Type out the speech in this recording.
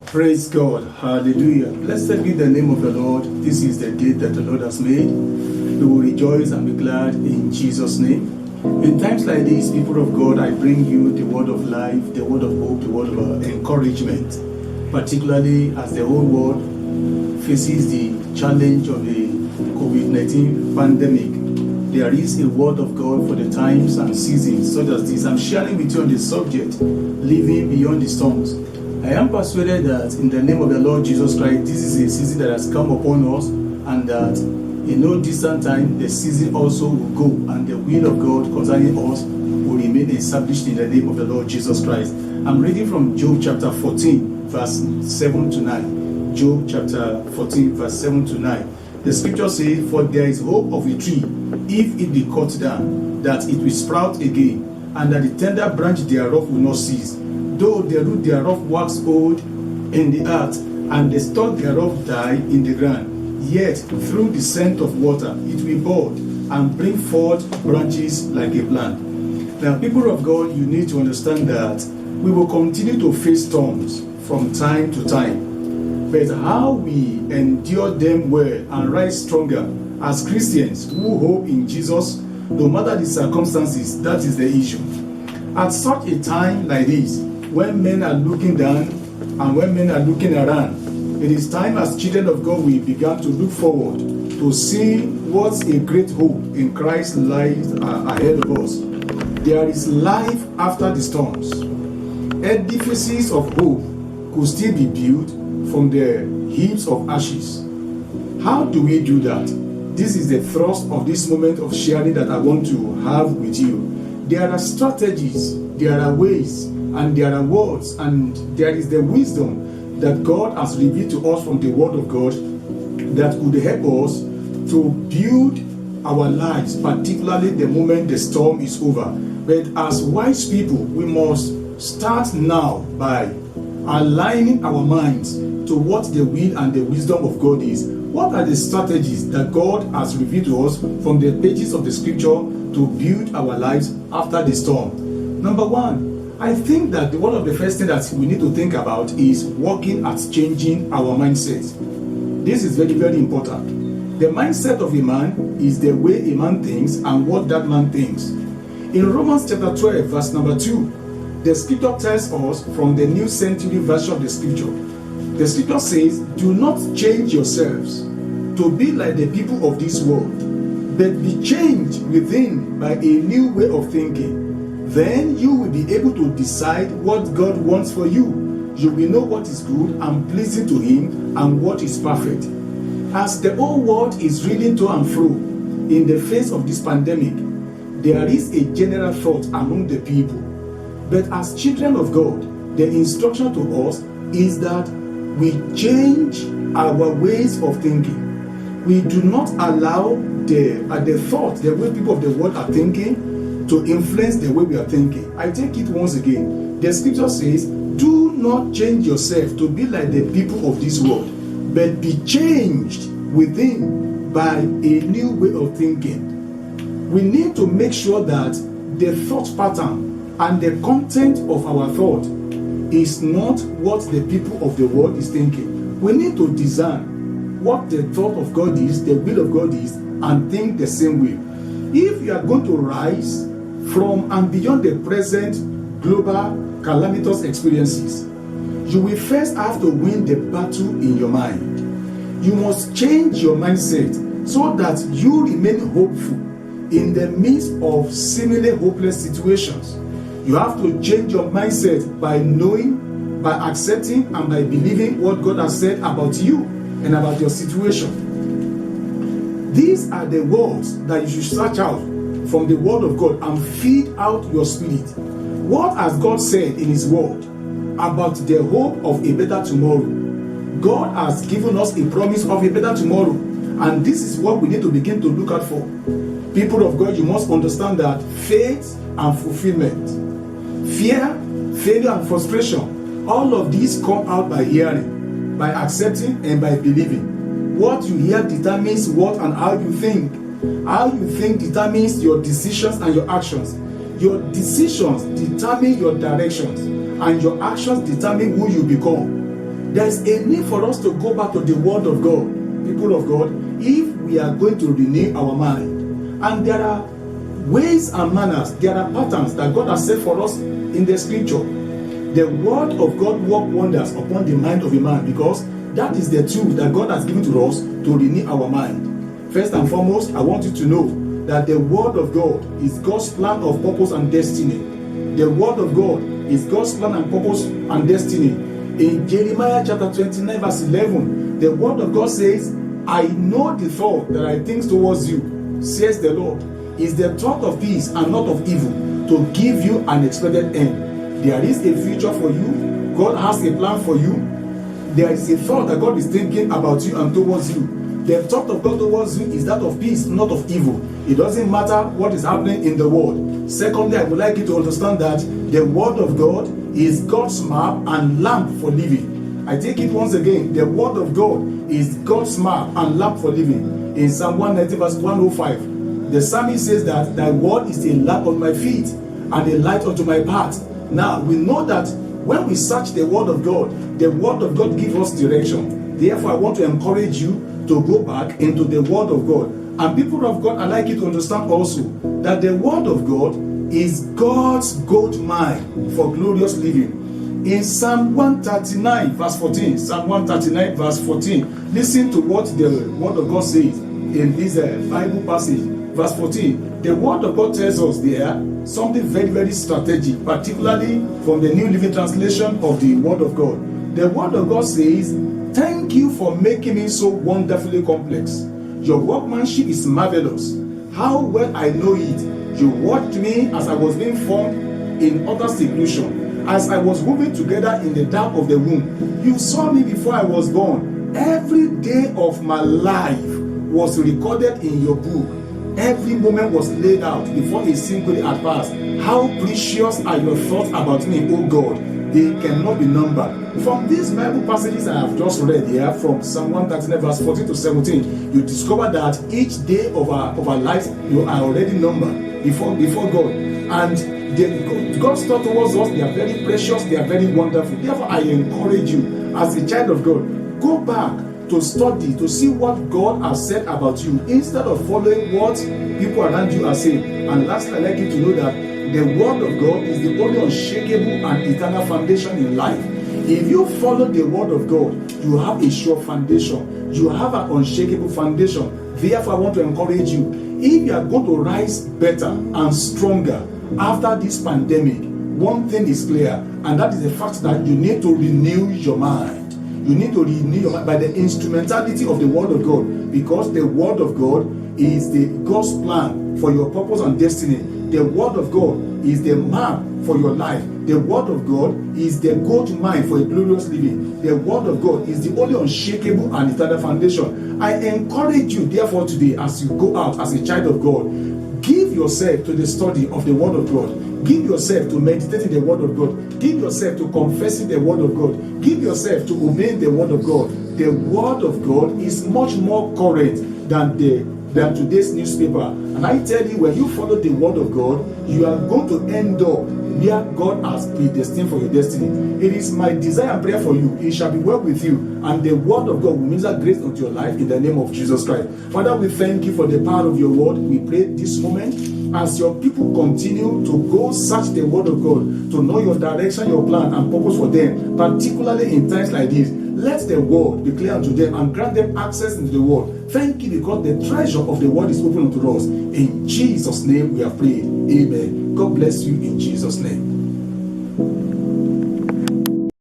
Praise God. Hallelujah. Blessed be the name of the Lord. This is the day that the Lord has made. We will rejoice and be glad in Jesus' name. In times like these, people of God, I bring you the word of life, the word of hope, the word of encouragement, particularly as the whole world faces the challenge of the COVID-19 pandemic. There is a word of God for the times and seasons such as this. I'm sharing with you on the subject, living beyond the storms. I am persuaded that in the name of the Lord Jesus Christ, this is a season that has come upon us, and that in no distant time, the season also will go, and the will of God concerning us will remain established in the name of the Lord Jesus Christ. I'm reading from Job chapter 14, verse 7 to 9. Job chapter 14, verse 7 to 9. The scripture says, "For there is hope of a tree, if it be cut down, that it will sprout again, and that the tender branch thereof will not cease. Though the root thereof wax old in the earth, and the stalk thereof die in the ground, yet through the scent of water it will bud, and bring forth branches like a plant." Now, people of God, you need to understand that we will continue to face storms from time to time. But how we endure them well and rise stronger as Christians who hope in Jesus, no matter the circumstances, that is the issue. At such a time like this, when men are looking down and when men are looking around, it is time as children of God we began to look forward to see what a great hope in Christ lies ahead of us. There is life after the storms. Edifices of hope could still be built from the heaps of ashes. How do we do that? This is the thrust of this moment of sharing that I want to have with you. There are strategies, there are ways, and there are words, and there is the wisdom that God has revealed to us from the Word of God that could help us to build our lives, particularly the moment the storm is over. But as wise people, we must start now by aligning our minds to what the will and the wisdom of God is. What are the strategies that God has revealed to us from the pages of the scripture to build our lives after the storm? Number one, I think that one of the first things that we need to think about is working at changing our mindset. This is very, very important. The mindset of a man is the way a man thinks and what that man thinks. In Romans chapter 12, verse number 2, the scripture tells us from the New Century Version of the scripture. The scripture says, "Do not change yourselves to be like the people of this world, but be changed within by a new way of thinking. Then you will be able to decide what God wants for you. You will know what is good and pleasing to Him and what is perfect." As the whole world is reeling to and fro in the face of this pandemic, there is a general thought among the people. But as children of God, the instruction to us is that we change our ways of thinking. We do not allow the thought, the way people of the world are thinking, to influence the way we are thinking. I take it once again. The scripture says, "Do not change yourself to be like the people of this world, but be changed within by a new way of thinking." We need to make sure that the thought pattern and the content of our thought is not what the people of the world is thinking. We need to discern what the thought of God is, the will of God is, and think the same way. If you are going to rise from and beyond the present global calamitous experiences, you will first have to win the battle in your mind. You must change your mindset so that you remain hopeful in the midst of seemingly hopeless situations. You have to change your mindset by knowing, by accepting, and by believing what God has said about you and about your situation. These are the words that you should search out from the Word of God and feed out your spirit. What has God said in His Word about the hope of a better tomorrow? God has given us a promise of a better tomorrow, and this is what we need to begin to look out for. People of God, you must understand that faith and fulfillment, fear, failure, and frustration, all of these come out by hearing, by accepting, and by believing. What you hear determines what and how you think. How you think determines your decisions and your actions. Your decisions determine your directions, and your actions determine who you become. There's a need for us to go back to the Word of God, people of God, if we are going to renew our mind. And there are ways and manners, there are patterns that God has set for us in the scripture. The Word of God works wonders upon the mind of a man, because that is the tool that God has given to us to renew our mind. First and foremost, I want you to know that the Word of God is God's plan of purpose and destiny. The Word of God is God's plan and purpose and destiny. In Jeremiah chapter 29 verse 11, the Word of God says, I know the thought that I think towards you, says the Lord, is the thought of peace and not of evil, to give you an expected end. There is a future for you. God has a plan for you. There is a thought that God is thinking about you and towards you. The thought of God towards you is that of peace, not of evil. It doesn't matter what is happening in the world. Secondly, I would like you to understand that the Word of God is God's map and lamp for living. I take it once again. The Word of God is God's map and lamp for living. In Psalm 190 verse 105, the psalmist says that thy word is a lamp on my feet and a light unto my path. Now, we know that when we search the Word of God gives us direction. Therefore, I want to encourage you to go back into the Word of God. And people of God, I'd like you to understand also that the Word of God is God's gold mine for glorious living. In Psalm 139 verse 14, Psalm 139 verse 14, listen to what the Word of God says in this Bible passage. Verse 14, the Word of God tells us there something very, very strategic, particularly from the New Living Translation of the Word of God. The Word of God says, thank you for making me so wonderfully complex. Your workmanship is marvelous. How well I know it. You watched me as I was being formed in utter seclusion. As I was woven together in the dark of the womb. You saw me before I was born. Every day of my life was recorded in your book. Every moment was laid out before a single day had passed. How precious are your thoughts about me, O God. They cannot be numbered. From these Bible passages I have just read here, from Psalm 139 verse 14 to 17, you discover that each day of our lives you are already numbered before God. And God's thought towards us, they are very precious, they are very wonderful. Therefore, I encourage you as a child of God, go back to study, to see what God has said about you, instead of following what people around you are saying. And lastly, I'd like you to know that the Word of God is the only unshakable and eternal foundation in life. If you follow the Word of God, you have a sure foundation. You have an unshakable foundation. Therefore, I want to encourage you, if you are going to rise better and stronger after this pandemic, one thing is clear, and that is the fact that you need to renew your mind. You need to renew your mind by the instrumentality of the Word of God, because the Word of God is the God's plan for your purpose and destiny. The Word of God is the map for your life. The Word of God is the gold mine for a glorious living. The Word of God is the only unshakable and eternal foundation. I encourage you, therefore, today, as you go out as a child of God, give yourself to the study of the Word of God. Give yourself to meditating the Word of God. Give yourself to confessing the Word of God. Give yourself to obeying the Word of God. The Word of God is much more current than today's newspaper. And I tell you, when you follow the Word of God, you are going to end up where God has predestined for your destiny. It is my desire and prayer for you. It shall be well with you, and the Word of God will minister grace unto your life in the name of Jesus Christ. Father, we thank you for the power of your Word. We pray this moment as your people continue to go search the Word of God, to know your direction, your plan, and purpose for them, particularly in times like this. Let the Word be clear unto them and grant them access into the Word. Thank you, because the treasure of the Word is open unto us. In Jesus' name we have prayed. Amen. God bless you in Jesus' name.